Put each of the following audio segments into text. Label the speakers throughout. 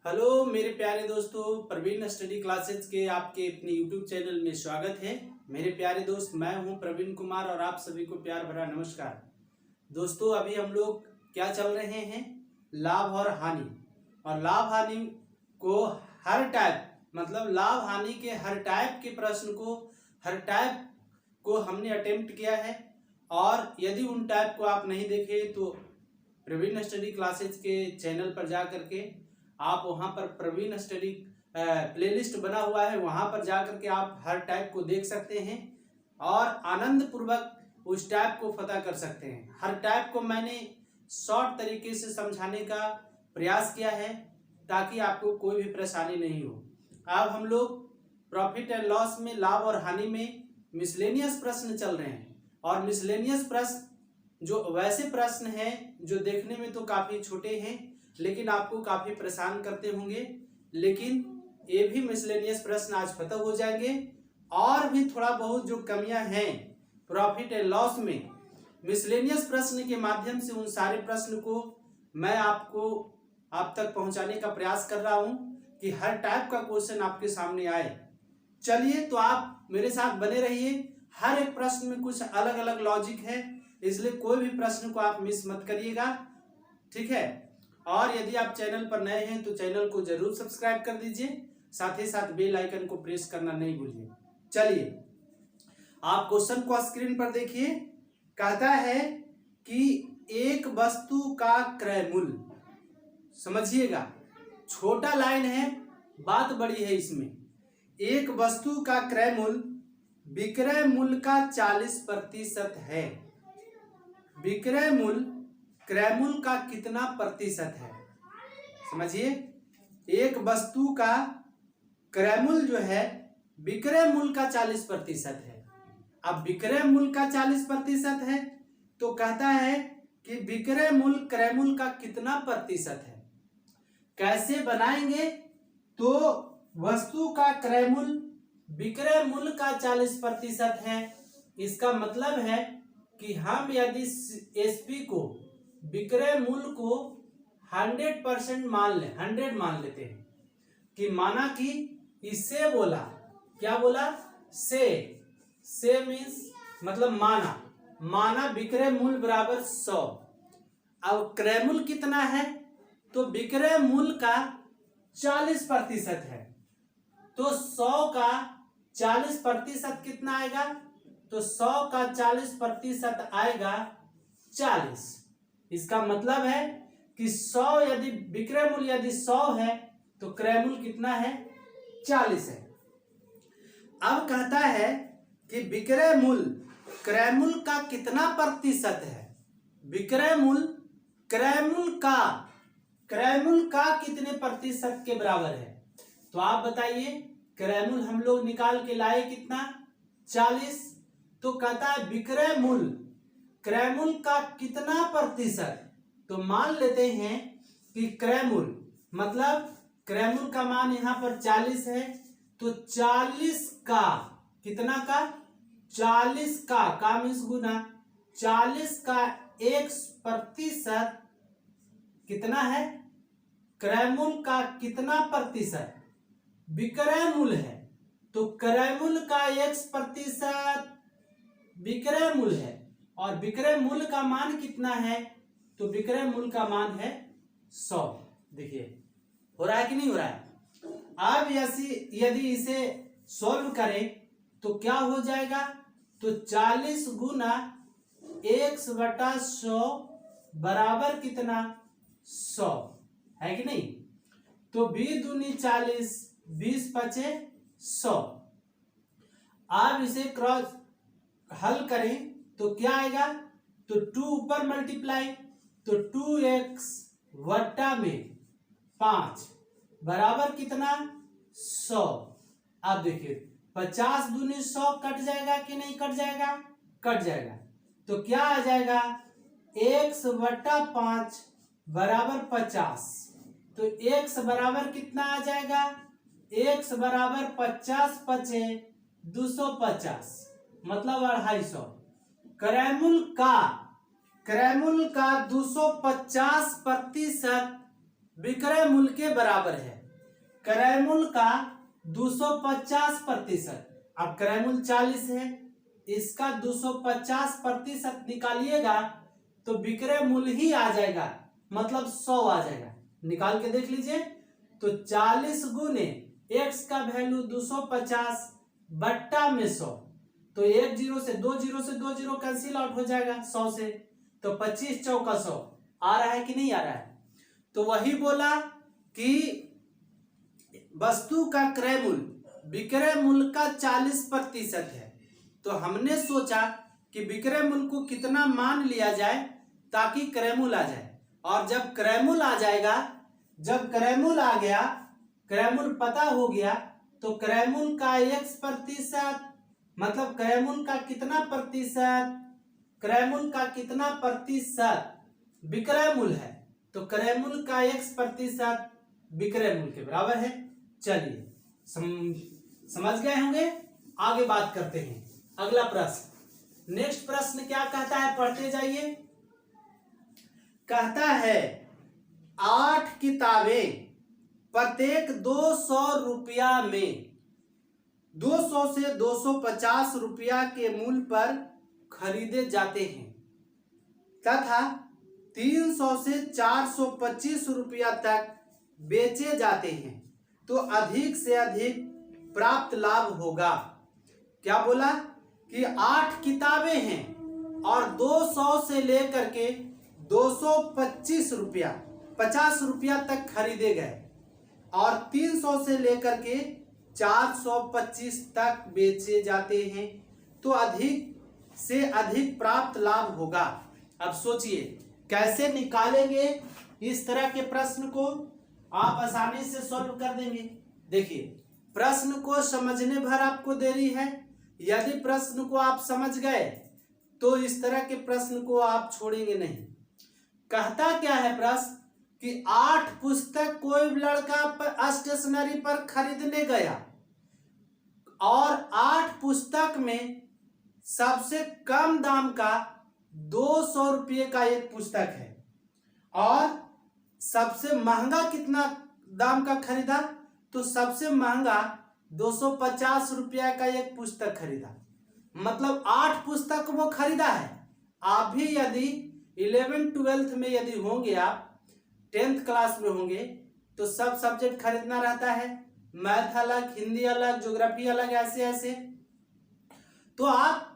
Speaker 1: Hello मेरे प्यारे दोस्तों, प्रवीण स्टडी क्लासेस के आपके अपने यूट्यूब चैनल में स्वागत है। मेरे प्यारे दोस्त, मैं हूं प्रवीण कुमार और आप सभी को प्यार भरा नमस्कार। दोस्तों, अभी हम लोग क्या चल रहे हैं, लाभ और हानि। और लाभ हानि को हर टाइप मतलब लाभ हानि के हर टाइप के प्रश्न को हमने अटेम्प्ट किया है। और यदि उन टाइप को आप नहीं देखे तो प्रवीण स्टडी क्लासेस के चैनल पर जा करके आप वहां पर प्रवीण स्टडी प्लेलिस्ट बना हुआ है, वहां पर जाकर के आप हर टाइप को देख सकते हैं और आनंद पूर्वक उस टाइप को पता कर सकते हैं। हर टाइप को मैंने शॉर्ट तरीके से समझाने का प्रयास किया है ताकि आपको कोई भी परेशानी नहीं हो। अब हम लोग प्रॉफिट एंड लॉस में, लाभ और हानि में मिसलेनियस प्रश्न चल रहे हैं। और मिसलेनियस प्रश्न जो वैसे प्रश्न हैं जो देखने में तो काफी छोटे हैं लेकिन आपको काफी परेशान करते होंगे, लेकिन ये भी मिसलेनियस प्रश्न आज पता हो जाएंगे। और भी थोड़ा बहुत जो कमियां हैं प्रॉफिट एंड लॉस में, मिसलेनियस प्रश्न के माध्यम से उन सारे प्रश्न को मैं आप तक पहुंचाने का प्रयास कर रहा हूं कि हर टाइप का क्वेश्चन आपके सामने आए। चलिए, तो आप मेरे साथ बने रहिए। हर एक प्रश्न में कुछ अलग अलग लॉजिक है, इसलिए कोई भी प्रश्न को आप मिस मत करिएगा, ठीक है। और यदि आप चैनल पर नए हैं तो चैनल को जरूर सब्सक्राइब कर दीजिए, साथ ही साथ बेल आइकन को प्रेस करना नहीं भूलिए। चलिए, आप क्वेश्चन को स्क्रीन पर देखिए। कहता है कि एक वस्तु का क्रय मूल्य, समझिएगा, छोटा लाइन है, बात बड़ी है इसमें। एक वस्तु का क्रय मूल्य विक्रय मूल्य का 40% है। विक्रय मूल्य क्रय मूल्य का कितना प्रतिशत है? समझिए, एक वस्तु का क्रय मूल्य जो है विक्रय मूल्य का 40% है। अब विक्रय मूल्य का 40% है तो कहता है कि विक्रय मूल्य क्रय मूल्य का कितना प्रतिशत है। कैसे बनाएंगे? तो वस्तु का क्रय मूल्य विक्रय मूल्य का 40% है, इसका मतलब है कि हम यदि एसपी को, विक्रय मूल्य को 100% मान ले, 100 मान लेते हैं कि माना कि इससे बोला, क्या बोला, से मीन्स मतलब माना विक्रय मूल्य बराबर 100। अब क्रय मूल्य कितना है? तो विक्रय मूल्य का 40% है, तो 100 का 40% कितना आएगा? तो 100 का 40% आएगा 40। इसका मतलब है कि 100 यदि विक्रय मूल्य यदि 100 है तो क्रय मूल्य कितना है? 40 है। अब कहता है कि विक्रय मूल्य क्रय मूल्य का कितना प्रतिशत है। विक्रय मूल्य क्रय मूल्य का कितने प्रतिशत के बराबर है? तो आप बताइए, क्रय मूल्य हम लोग निकाल के लाए कितना? 40। तो कहता है विक्रय मूल्य क्रय मूल्य का कितना प्रतिशत। तो मान लेते हैं कि क्रय मूल्य मतलब क्रय मूल्य का मान यहाँ पर 40 है, तो 40 का कितना का? 40 का मीन्स गुना 40 का 1% कितना है? क्रय मूल्य का कितना प्रतिशत? विक्रय मूल्य है, तो क्रय मूल्य का 1% विक्रय मूल्य है और विक्रय मूल्य का मान कितना है? तो विक्रय मूल्य का मान है 100। देखिए, हो रहा है कि नहीं हो रहा है? अब यदि इसे सॉल्व करें तो क्या हो जाएगा? तो 40 गुना 1/100 बराबर कितना? 100 है कि नहीं? तो 20 दूनी 40, 20 पचे 100। अब इसे क्रॉस हल करें तो क्या आएगा? तो 2 ऊपर मल्टीप्लाई, तो 2x वट्टा में 5 बराबर कितना? 100। अब देखिए, 50 दूनी 100 कट जाएगा कि नहीं कट जाएगा? कट जाएगा। तो क्या आ जाएगा? x/5 बराबर 50। तो x बराबर कितना आ जाएगा? x बराबर 50 पचे 250 मतलब 250। क्रय मूल्य का 250% विक्रय मूल्य के बराबर है। क्रय मूल्य का 250%। अब क्रय मूल्य 40 है, इसका 250% निकालिएगा तो विक्रय मूल्य ही आ जाएगा, मतलब 100 आ जाएगा। निकाल के देख लीजिए। तो 40 गुने x का वैल्यू 250 बट्टा में 100, तो 1 जीरो से 2 जीरो कैंसिल आउट हो जाएगा 100 से, तो 25 चौका 100 आ रहा है कि नहीं आ रहा है। तो वही बोला कि वस्तु का क्रय मूल्य विक्रय मूल्य का 40% है। तो हमने सोचा कि विक्रय मूल्य को कितना मान लिया जाए ताकि क्रय मूल्य आ जाए। और जब क्रय मूल्य आ जाएगा, जब क्रय मूल्य आ गया, क्रय मूल्य पता हो गया, तो क्रय मूल्य का x%, मतलब क्रय मूल्य का कितना प्रतिशत, क्रय मूल्य का कितना प्रतिशत विक्रय मूल्य है, तो क्रय मूल्य का x% विक्रय मूल्य के बराबर है। चलिए समझ गए होंगे। आगे बात करते हैं। अगला प्रश्न, नेक्स्ट प्रश्न क्या कहता है, पढ़ते जाइए। कहता है 8 किताबें प्रत्येक 200 रुपया में 200 से 250 रुपया के मूल्य पर खरीदे जाते हैं तथा 300 से 425 रुपया तक बेचे जाते हैं, तो अधिक से अधिक प्राप्त लाभ होगा। क्या बोला कि 8 किताबें हैं और 200 से लेकर के 225 रुपया 50 रुपया तक खरीदे गए और 300 से लेकर के 425 तक बेचे जाते हैं, तो अधिक से अधिक प्राप्त लाभ होगा। अब सोचिए कैसे निकालेंगे इस तरह के प्रश्न को, आप आसानी से सॉल्व कर देंगे। देखिए प्रश्न को समझने भर आपको देरी है, यदि प्रश्न को आप समझ गए तो इस तरह के प्रश्न को आप छोड़ेंगे नहीं। कहता क्या है प्रश्न कि 8 पुस्तक कोई लड़का स्टेशनरी पर खरीदने गया और 8 पुस्तक में सबसे कम दाम का 200 रुपये का एक पुस्तक है और सबसे महंगा कितना दाम का खरीदा, तो सबसे महंगा 250 रुपया का एक पुस्तक खरीदा। मतलब 8 पुस्तक वो खरीदा है। आप भी यदि 11th-12th में यदि होंगे, आप 10th क्लास में होंगे, तो सब सब्जेक्ट खरीदना रहता है, मैथ अलग, हिंदी अलग, ज्योग्राफी अलग, ऐसे ऐसे। तो आप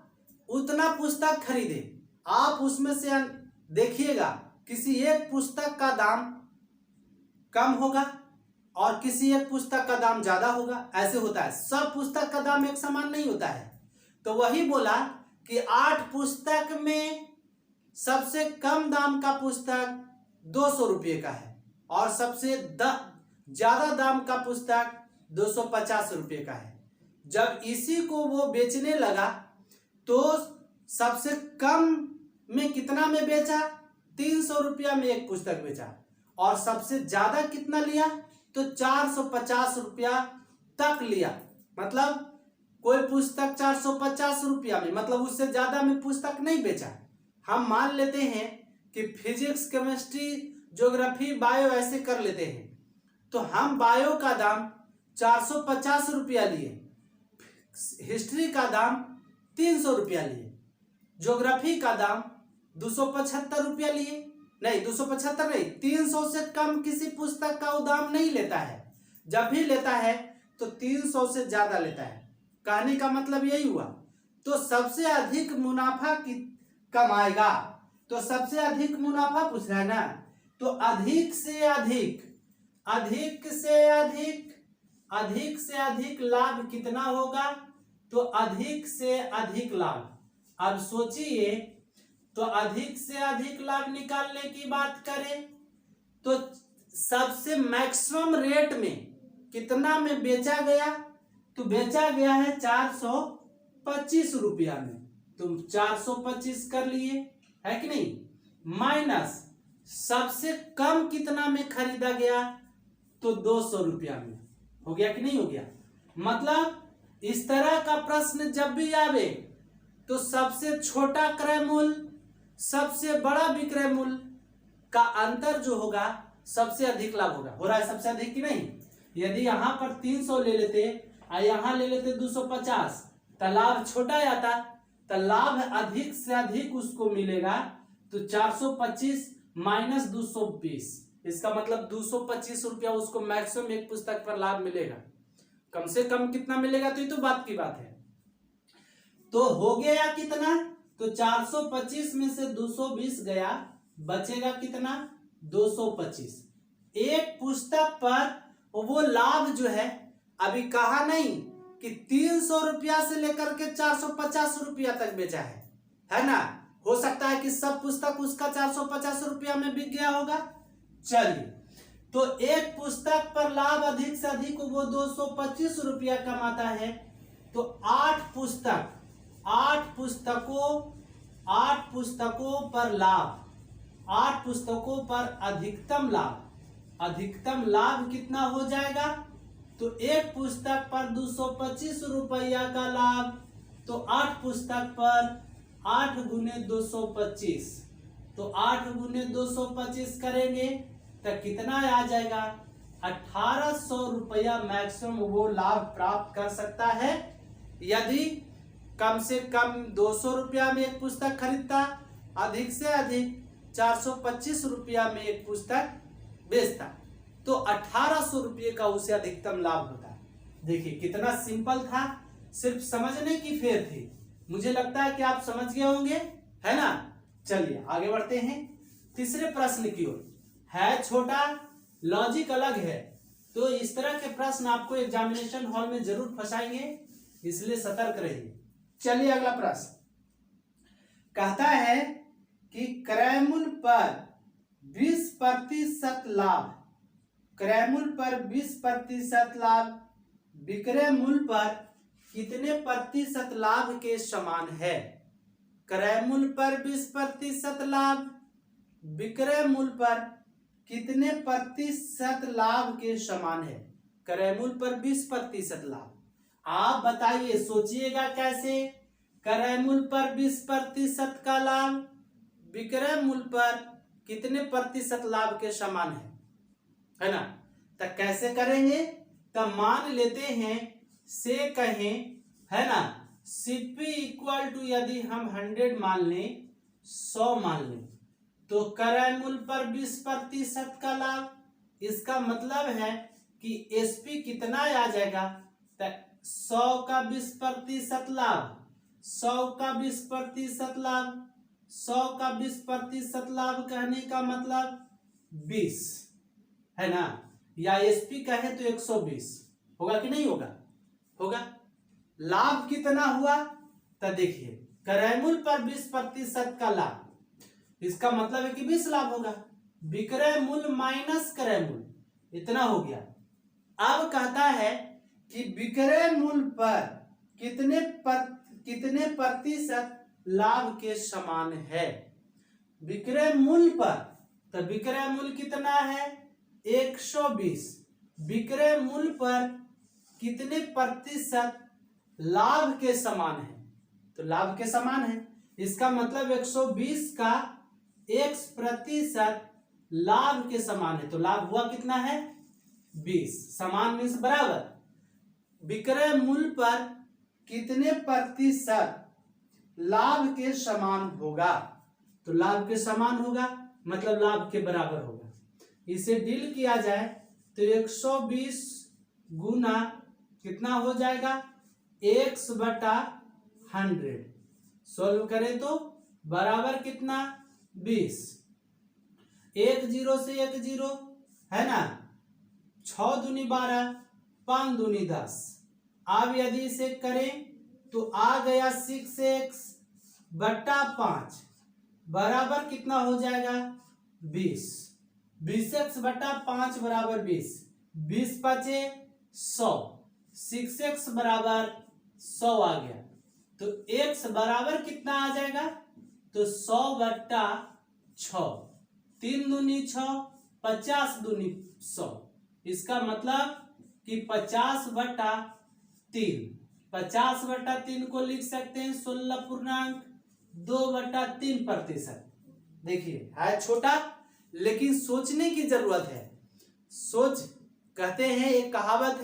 Speaker 1: उतना पुस्तक खरीदे, आप उसमें से देखिएगा किसी एक पुस्तक का दाम कम होगा और किसी एक पुस्तक का दाम ज्यादा होगा, ऐसे होता है। सब पुस्तक का दाम एक समान नहीं होता है। तो वही बोला कि 8 पुस्तक में सबसे कम दाम का पुस्तक 200 रुपये का है और सबसे ज्यादा दाम का पुस्तक 250 रुपये का है। जब इसी को वो बेचने लगा तो सबसे कम में कितना में बेचा, 300 रुपया में एक पुस्तक बेचा और सबसे ज्यादा कितना लिया, तो 450 रुपया तक लिया। मतलब कोई पुस्तक 450 रुपया में, मतलब उससे ज्यादा में पुस्तक नहीं बेचा। हम मान लेते हैं कि फिजिक्स, केमिस्ट्री, ज्योग्राफी, बायो ऐसे कर लेते हैं, तो हम बायो का दाम 450 रुपया लिए, हिस्ट्री का दाम 300 रुपया लिए, ज्योग्राफी का दाम 275 रुपया लिए, नहीं 275 नहीं, 300 से कम किसी पुस्तक का वो दाम नहीं लेता है। जब भी लेता है तो 300 से ज्यादा लेता है। कहने का मतलब यही हुआ। तो सबसे अधिक मुनाफा कमाएगा, तो सबसे अधिक मुनाफा पूछ रहा है ना, तो अधिक से अधिक, अधिक से अधिक, अधिक से अधिक लाभ कितना होगा, तो अधिक से अधिक लाभ। अब सोचिए, तो अधिक से अधिक लाभ निकालने की बात करें तो सबसे मैक्सिमम रेट में कितना में बेचा गया, तो बेचा गया है 425 रुपया में, तो 425 कर लिए, है कि नहीं, माइनस सबसे कम कितना में खरीदा गया, तो 200 रुपया में। हो गया कि नहीं हो गया। मतलब इस तरह का प्रश्न जब भी आवे तो सबसे छोटा क्रय मूल्य, सबसे बड़ा विक्रय मूल्य का अंतर जो होगा सबसे अधिक लाभ होगा। हो रहा है सबसे अधिक कि नहीं। यदि यहाँ पर 300 ले लेते और यहाँ ले लेते 250, तो लाभ छोटा आता, तो लाभ अधिक से अधिक उसको मिलेगा। तो 425 माइनस 220, इसका मतलब 225 रुपया उसको मैक्सिमम एक पुस्तक पर लाभ मिलेगा। कम से कम कितना मिलेगा, तो ये तो बात की बात है। तो हो गया कितना, तो 425 में से 220 गया, बचेगा कितना, 225। एक पुस्तक पर वो लाभ जो है, अभी कहा नहीं कि 300 रुपया से लेकर के 450 रुपया तक बेचा है ना। हो सकता है कि सब पुस्तक उसका 450 रुपया में बिक गया होगा। चलिए, तो एक पुस्तक पर लाभ अधिक से अधिक वो 225 रुपया कमाता है। तो 8 पुस्तकों पर लाभ, 8 पुस्तकों पर अधिकतम लाभ कितना हो जाएगा, तो एक पुस्तक पर 225 रुपया का लाभ, तो 8 पुस्तक पर 8 गुने 225, तो 8 गुने 225 करेंगे तो कितना आ जाएगा, 1800 रुपया मैक्सिमम वो लाभ प्राप्त कर सकता है। यदि कम से कम 200 रुपया में एक पुस्तक खरीदता, अधिक से अधिक 425 रुपया में एक पुस्तक बेचता, तो 1800 रुपये का उसे अधिकतम लाभ होता है। देखिए कितना सिंपल था, सिर्फ समझने की फेर थी। मुझे लगता है कि आप समझ गए होंगे, है ना। चलिए आगे बढ़ते हैं तीसरे प्रश्न की ओर। है छोटा, लॉजिक अलग है, तो इस तरह के प्रश्न आपको एग्जामिनेशन हॉल में जरूर फंसाएंगे, इसलिए सतर्क रहिए। चलिए अगला प्रश्न कहता है कि क्रय मूल्य पर 20% लाभ, क्रय मूल्य पर 20% लाभ विक्रय मूल्य पर कितने प्रतिशत लाभ के समान है। क्रय मूल्य पर 20% लाभ विक्रय मूल्य पर कितने प्रतिशत लाभ के समान है। क्रय मूल्य पर 20% लाभ, आप बताइए, सोचिएगा कैसे। क्रय मूल्य पर 20% का लाभ विक्रय मूल्य पर कितने प्रतिशत लाभ के समान है ना। तो कैसे करेंगे, तो मान लेते हैं से कहें, है ना, CP इक्वल टू यदि हम 100 मान लें, 100 मान लें, तो क्रय मूल्य पर 20% का लाभ, इसका मतलब है कि SP कितना आ जाएगा, 100 का 20% लाभ, 100 का 20% लाभ, 100 का 20% लाभ कहने का मतलब 20, है ना, या SP कहे तो 120 होगा कि नहीं होगा, होगा। लाभ कितना हुआ, तो देखिए क्रय मूल्य पर 20% का लाभ, इसका मतलब है कि 20 लाभ होगा। विक्रय मूल्य माइनस क्रय मूल्य इतना हो गया। अब कहता है कि विक्रय मूल्य पर कितने प्रतिशत लाभ के समान है। विक्रय मूल्य पर, तो विक्रय मूल्य कितना है, 120, विक्रय मूल्य पर कितने प्रतिशत लाभ के समान है, तो लाभ के समान है, इसका मतलब 120 का x% लाभ के समान है, तो लाभ हुआ कितना है, 20। समान मीन्स बराबर। विक्रय मूल्य पर कितने प्रतिशत लाभ के समान होगा, तो लाभ के समान होगा मतलब लाभ के बराबर होगा। इसे डील किया जाए तो 120 गुना कितना हो जाएगा, x/100, सॉल्व करें तो बराबर कितना, 20। 1 0 से 1 0, है ना, 6 दूनी 12, 5 दूनी 10। अब यदि इसे करें तो आ गया 6x/5 बराबर कितना हो जाएगा, 20। 20x/5 बराबर 20, 20 5 100, 6x बराबर 100 आ गया। तो x बराबर कितना आ जाएगा, तो 100/6, 3 दूनी 6, 50 दूनी 100, इसका मतलब कि 50/3, 50/3 को लिख सकते हैं 16.2/3%। देखिए है छोटा, लेकिन सोचने की जरूरत है, सोच कहते हैं एक कहावत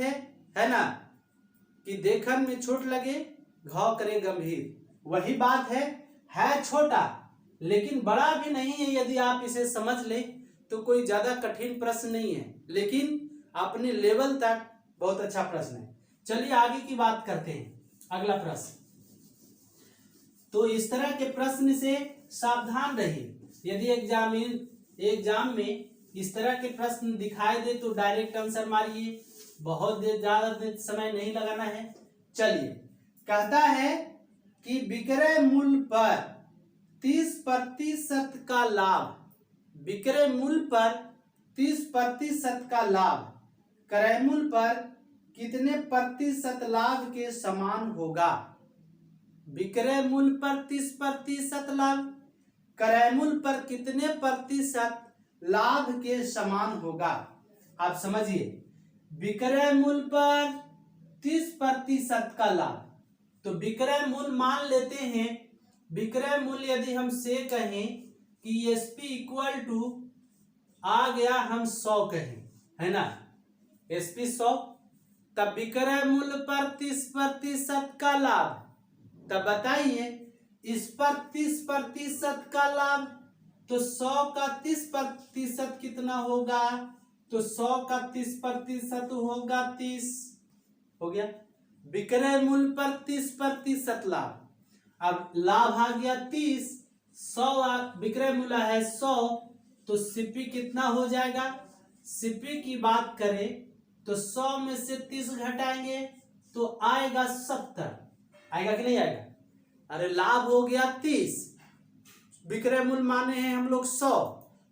Speaker 1: है ना, कि देखन में छोट लगे घाव करे गंभीर। वही बात है छोटा लेकिन बड़ा भी नहीं है। यदि आप इसे समझ ले तो कोई ज्यादा कठिन प्रश्न नहीं है, लेकिन अपने लेवल तक बहुत अच्छा प्रश्न है। चलिए आगे की बात करते हैं। अगला प्रश्न, तो इस तरह के प्रश्न से सावधान रहिए। यदि एग्जाम में इस तरह के प्रश्न दिखाई दे तो डायरेक्ट आंसर मारिए, बहुत देर ज्यादा समय नहीं लगाना है। चलिए, कहता है कि विक्रय मूल्य पर 30% का लाभ, विक्रय मूल्य पर 30% का लाभ क्रय मूल्य पर कितने प्रतिशत लाभ के समान होगा? विक्रय मूल्य पर 30% लाभ क्रय मूल्य पर कितने प्रतिशत लाभ के समान होगा? आप समझिए, विक्रय मूल्य पर 30% का लाभ, तो विक्रय मूल्य मान लेते हैं, विक्रय मूल्य यदि हम से कहें कि एसपी इक्वल टू आ गया, हम 100 कहें, है ना, एसपी 100, तब विक्रय मूल्य पर 30% का लाभ, तब बताइए इस पर 30% का लाभ, तो 100 का 30% कितना होगा? तो 100 का 30% होगा 30, हो गया। विक्रय मूल्य पर 30% लाभ, अब लाभ आ गया 30, 100 विक्रय मूल्य है 100, तो सीपी कितना हो जाएगा? सीपी की बात करें तो 100 में से 30 घटाएंगे तो आएगा 70, आएगा कि नहीं आएगा? अरे लाभ हो गया 30, विक्रय मूल्य माने हैं हम लोग 100,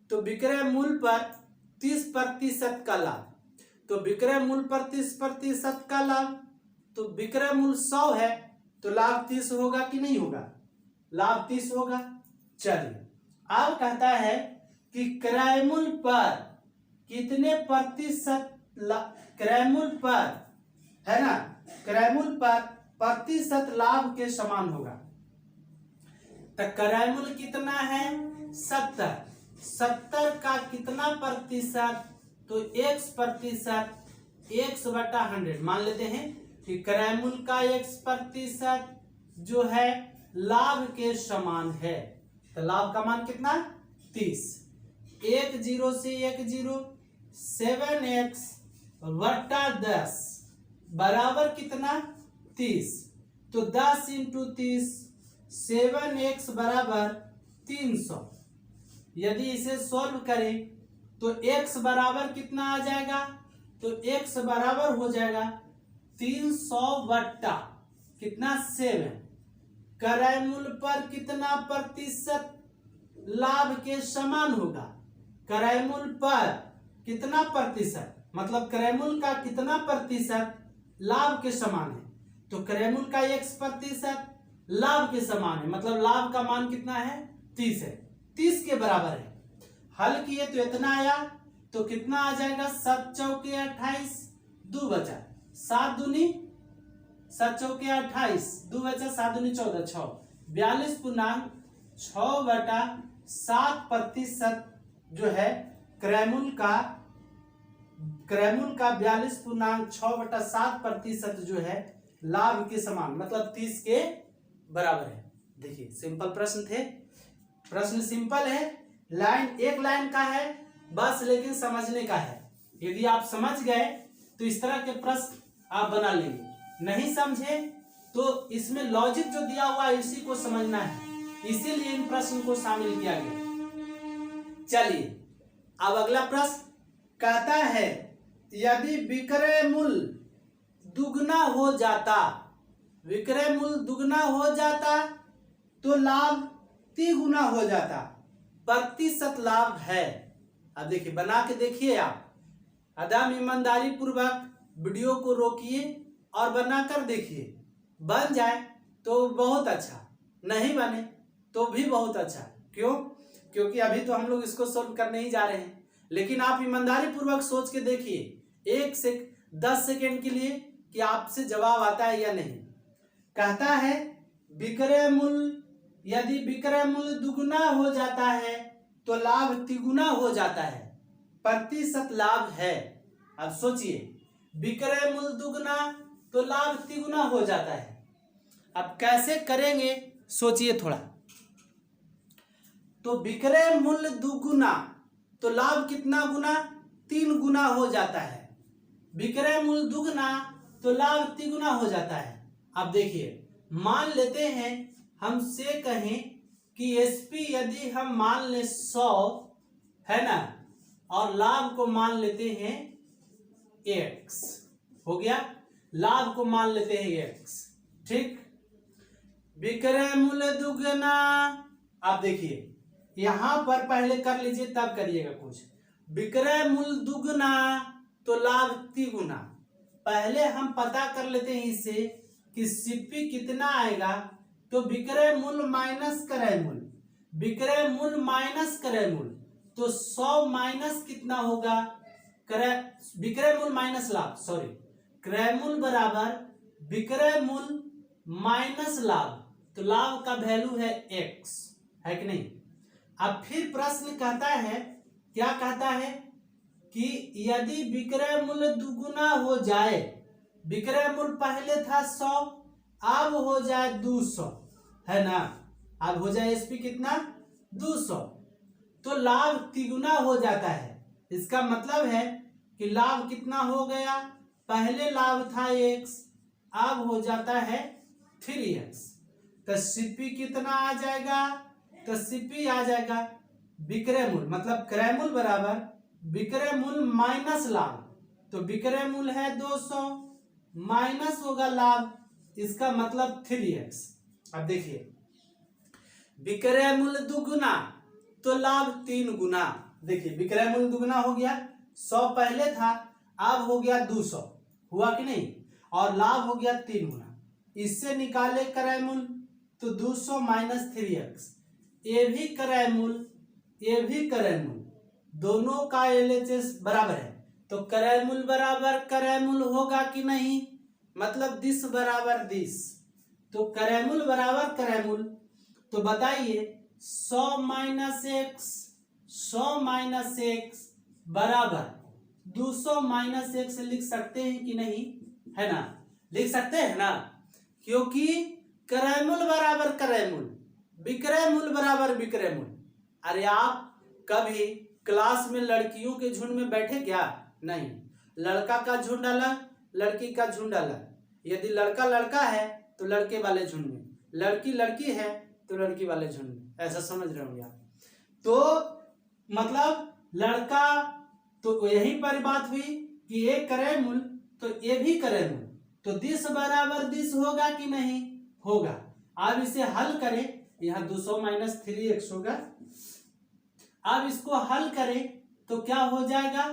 Speaker 1: तो विक्रय मूल्य पर 30% का लाभ, तो विक्रय मूल्य पर 30% का लाभ, तो विक्रय मूल्य 100 है तो लाभ 30 होगा कि नहीं होगा? लाभ 30 होगा। चलिए, अब कहता है कि क्रय मूल्य पर कितने प्रतिशत, क्रय मूल्य पर, है ना, क्रय मूल्य पर प्रतिशत लाभ के समान होगा। तो क्रय मूल्य कितना है? 70, 70 का कितना प्रतिशत? तो x%, x/100 मान लेते हैं कि क्रय मूल्य का x% जो है लाभ के समान है। तो लाभ का मान कितना? 30, 1 0 से 1 0, 7x/10 बराबर कितना? 30, तो 10 × 30, 7x बराबर 300। यदि इसे सॉल्व करें तो x बराबर कितना आ जाएगा? तो x बराबर हो जाएगा 300 बट्टा कितना? 7। क्रय मूल्य पर कितना प्रतिशत लाभ के समान होगा? क्रय मूल्य पर कितना प्रतिशत, मतलब क्रय मूल्य का कितना प्रतिशत लाभ के समान है? तो क्रय मूल्य का x% लाभ के समान है, मतलब लाभ का मान कितना है? 30 है, 30 के बराबर है। हल किए तो इतना आया, तो कितना आ जाएगा? 7 चौके 28, 2 बचा, 7 दूनी 7 चौके 28, 2 बचा, 7 दूनी 14, 6, 42.6/7% जो है क्रय मूल्य का 42.6/7% जो है लाभ के समान, मतलब 30 के बराबर है। देखिए सिंपल प्रश्न थे, प्रश्न सिंपल है, एक लाइन का है बस, लेकिन समझने का है। यदि आप समझ गए तो इस तरह के प्रश्न आप बना लेंगे, नहीं समझे तो इसमें लॉजिक जो दिया हुआ है इसी को समझना है, इसीलिए इन प्रश्न को शामिल किया गया। चलिए अब अगला प्रश्न कहता है, यदि विक्रय मूल्य दुगना हो जाता, विक्रय मूल्य दुगना हो जाता तो लाभ 3 गुना हो जाता, प्रतिशत लाभ है। अब देखिए बना के देखिए, आप एकदम ईमानदारी पूर्वक वीडियो को रोकिए और बनाकर देखिए। बन जाए तो बहुत अच्छा, नहीं बने तो भी बहुत अच्छा। क्यों? क्योंकि अभी तो हम लोग इसको सोल्व करने ही जा रहे हैं, लेकिन आप ईमानदारी पूर्वक सोच के देखिए 10 सेकेंड के लिए कि आपसे जवाब आता है या नहीं। कहता है विक्रय मूल्य, यदि विक्रय मूल्य दुगुना हो जाता है तो लाभ तिगुना हो जाता है, प्रतिशत लाभ है। अब सोचिए, विक्रय मूल्य दुगना तो लाभ तिगुना हो जाता है। अब कैसे करेंगे सोचिए थोड़ा। तो विक्रय मूल्य दुगुना तो लाभ कितना गुना, 3 गुना हो जाता है। विक्रय मूल्य दुगना तो लाभ तिगुना हो जाता है। अब देखिए, मान लेते हैं हमसे कहें कि एसपी यदि हम मान ले 100 है ना, और लाभ को मान लेते हैं x, हो गया, लाभ को मान लेते हैं x, ठीक। विक्रय मूल्य दुगना, आप देखिए यहां पर पहले कर लीजिए तब करिएगा कुछ। विक्रय मूल्य दुगना तो लाभ तिगुना, पहले हम पता कर लेते हैं इससे कि सीपी कितना आएगा। तो विक्रय मूल्य माइनस क्रय मूल्य, विक्रय मूल्य माइनस क्रय मूल्य, तो 100 माइनस कितना होगा, विक्रय मूल्य माइनस लाभ, सॉरी, क्रय मूल्य बराबर विक्रय मूल्य माइनस लाभ, तो लाभ का वैल्यू है x, है कि नहीं। अब फिर प्रश्न कहता है, क्या कहता है कि यदि विक्रय मूल्य दुगुना हो जाए, विक्रय मूल्य पहले था 100, अब हो जाए 200, है ना, अब हो जाए एसपी कितना 200, तो लाभ तिगुना हो जाता है। इसका मतलब है कि लाभ कितना हो गया, पहले लाभ था x, अब हो जाता है 3x, तो सीपी कितना आ जाएगा, तो सीपी आ जाएगा विक्रय मूल्य मतलब क्रय मूल्य बराबर विक्रय मूल्य माइनस लाभ, तो विक्रय मूल्य है 200 माइनस होगा लाभ, इसका मतलब 3x। अब देखिए, विक्रय मूल्य दुगुना तो लाभ 3 गुना, देखिए विक्रय मूल्य दुगुना हो गया, 100 पहले था अब हो गया 200, हुआ कि नहीं, और लाभ हो गया 3 गुना। इससे निकाले क्रय मूल्य, तो 200 माइनस 3x, ये भी क्रय मूल्य, ये भी क्रय मूल्य, दोनों का LHS बराबर है, तो क्रय मूल्य बराबर क्रय मूल्य होगा कि नहीं, मतलब दिस बराबर दिस, तो क्रय मूल्य बराबर क्रय मूल्य। तो बताइए 100 माइनस x, 100 माइनस x बराबर 200 माइनस x लिख सकते हैं कि नहीं, है ना, लिख सकते हैं ना, क्योंकि क्रय मूल्य बराबर क्रय मूल्य, विक्रय मूल्य बराबर विक्रय मूल्य। अरे आप कभी क्लास में लड़कियों के झुंड में बैठे क्या, नहीं, लड़का का झुंड अलग, लड़की का झुंड अलग, यदि लड़का लड़का है तो लड़के वाले झुंड में, लड़की लड़की है तो लड़की वाले झुंड में, ऐसा समझ रहे होंगे आप। तो मतलब लड़का, तो यही पर बात हुई कि ये क्रय मूल्य तो ये भी क्रय मूल्य, तो दिस बराबर दिस होगा कि नहीं, होगा। अब इसे हल करें, यहाँ 200 माइनस 3x होगा, अब इसको हल करें तो क्या हो जाएगा,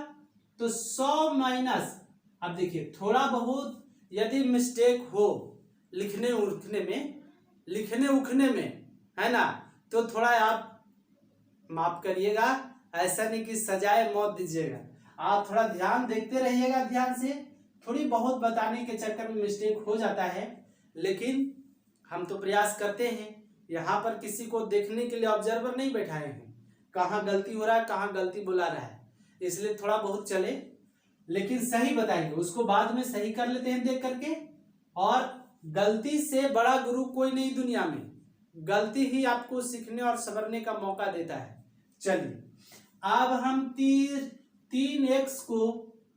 Speaker 1: तो 100 माइनस, अब देखिए थोड़ा बहुत यदि मिस्टेक हो लिखने उखने में, है ना, तो थोड़ा आप माफ करिएगा, ऐसा नहीं कि सजाए मौत दीजिएगा, आप थोड़ा ध्यान देखते रहिएगा, ध्यान से, थोड़ी बहुत बताने के चक्कर में मिस्टेक हो जाता है, लेकिन हम तो प्रयास करते हैं, यहाँ पर किसी को देखने के लिए ऑब्जर्वर नहीं बैठाए हैं, कहाँ गलती हो रहा है कहाँ गलती बुला रहा है, इसलिए थोड़ा बहुत चले, लेकिन सही बताएंगे, उसको बाद में सही कर लेते हैं देख करके। और गलती से बड़ा गुरु कोई नहीं दुनिया में, गलती ही आपको सीखने और संवरने का मौका देता है। चलिए अब हम 3x को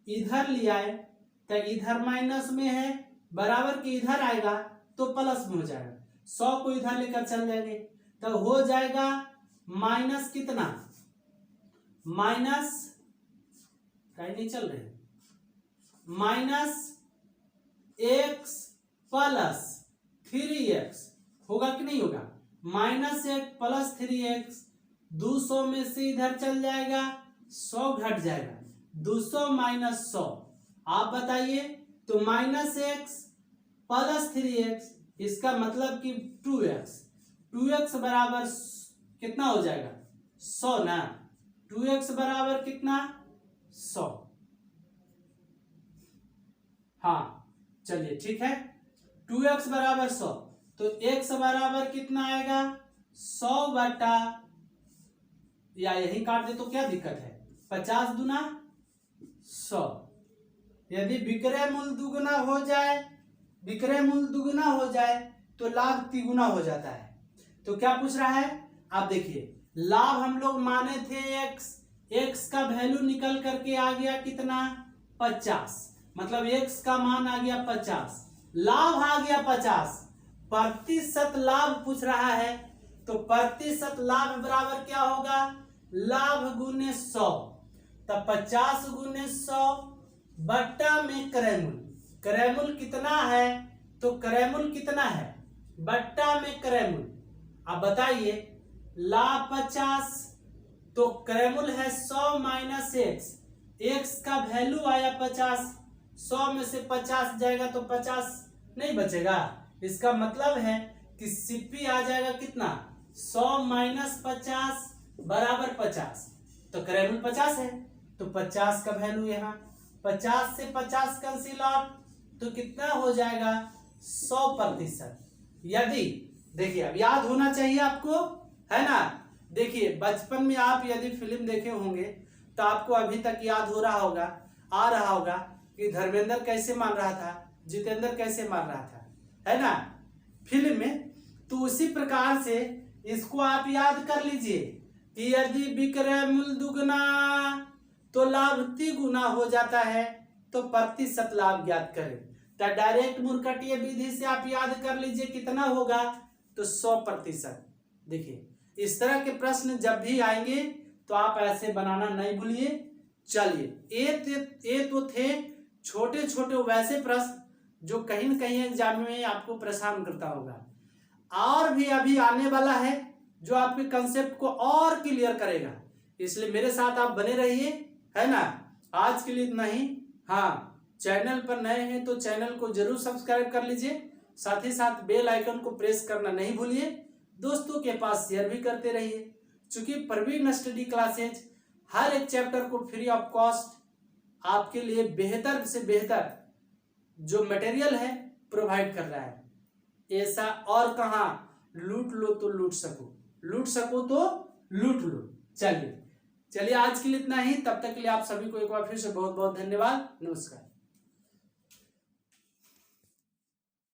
Speaker 1: इधर ले आए, तो इधर माइनस में है, बराबर के इधर आएगा तो प्लस में हो जाएगा, 100 को इधर लेकर चल जाएंगे, तो हो जाएगा माइनस कितना, माइनस कहीं नहीं चल रहे, माइनस x प्लस 3x होगा कि नहीं होगा, माइनस 1 प्लस 3x, 200 में से इधर चल जाएगा, 100 घट जाएगा, 200 माइनस 100, आप बताइए, तो माइनस x प्लस 3x, इसका मतलब कि 2x बराबर कितना हो जाएगा, 100 ना, 2x बराबर कितना 100, हाँ चलिए ठीक है, 2x बराबर 100, तो x बराबर कितना आएगा 100 बटा, या यही काट दे तो क्या दिक्कत है, 50 दूना 100, यदि विक्रय मूल्य दुगुना हो जाए, विक्रय मूल्य दुगुना हो जाए तो लाभ तिगुना हो जाता है। तो क्या पूछ रहा है, आप देखिए लाभ हम लोग माने थे x, x का वैल्यू निकल करके आ गया कितना 50, मतलब x का मान आ गया 50, लाभ आ गया 50, प्रतिशत लाभ पूछ रहा है तो प्रतिशत लाभ बराबर क्या होगा, लाभ गुने 100, तब 50 गुने 100 बट्टा में क्रय मूल्य, क्रय मूल्य कितना है तो क्रय मूल्य कितना है बट्टा में क्रय मूल्य। अब बताइए लाभ 50 तो क्रय मूल्य है 100 माइनस x, x का वैल्यू आया 50, 100 में से 50 जाएगा तो 50 नहीं बचेगा, इसका मतलब है कि सीपी आ जाएगा कितना 100 माइनस 50 बराबर 50, तो क्रय मूल्य 50 है तो 50 का वैल्यू यहाँ 50 से 50 कैंसिल आउट तो कितना हो जाएगा 100%। यदि देखिए अब याद होना चाहिए आपको, है ना, देखिए बचपन में आप यदि फिल्म देखे होंगे तो आपको अभी तक याद हो रहा होगा, आ रहा होगा कि धर्मेंद्र कैसे मार रहा था, जितेंद्र कैसे मार रहा था, है ना, फिल्म में। तो उसी प्रकार से इसको आप याद कर लीजिए कि यदि विक्रय मूल्य दुगुना तो लाभ तिगुना हो जाता है, तो प्रतिशत लाभ ज्ञात करें। तो डायरेक्ट मूर्खटीय विधि से आप याद कर लीजिए कितना होगा तो 100%। देखिए इस तरह के प्रश्न जब भी आएंगे तो आप ऐसे बनाना नहीं भूलिए। चलिए ये तो थे छोटे छोटे वैसे प्रश्न जो कहीं न कहीं एग्जाम में आपको परेशान करता होगा, और भी अभी आने वाला है जो आपके कंसेप्ट को और क्लियर करेगा, इसलिए मेरे साथ आप बने रहिए, है ना। आज के लिए इतना ही। हाँ, चैनल पर नए हैं तो चैनल को जरूर सब्सक्राइब कर लीजिए, साथ ही साथ बेल आइकन को प्रेस करना नहीं भूलिए, दोस्तों के पास शेयर भी करते रहिए, क्योंकि प्रवीण स्टडी क्लासेज हर एक चैप्टर को फ्री ऑफ कॉस्ट आपके लिए बेहतर से बेहतर जो मटेरियल है प्रोवाइड कर रहा है। ऐसा और कहाँ, लूट लो तो लूट सको तो लूट लो। चलिए आज के लिए इतना ही, तब तक के लिए आप सभी को एक बार फिर से बहुत बहुत धन्यवाद। नमस्कार।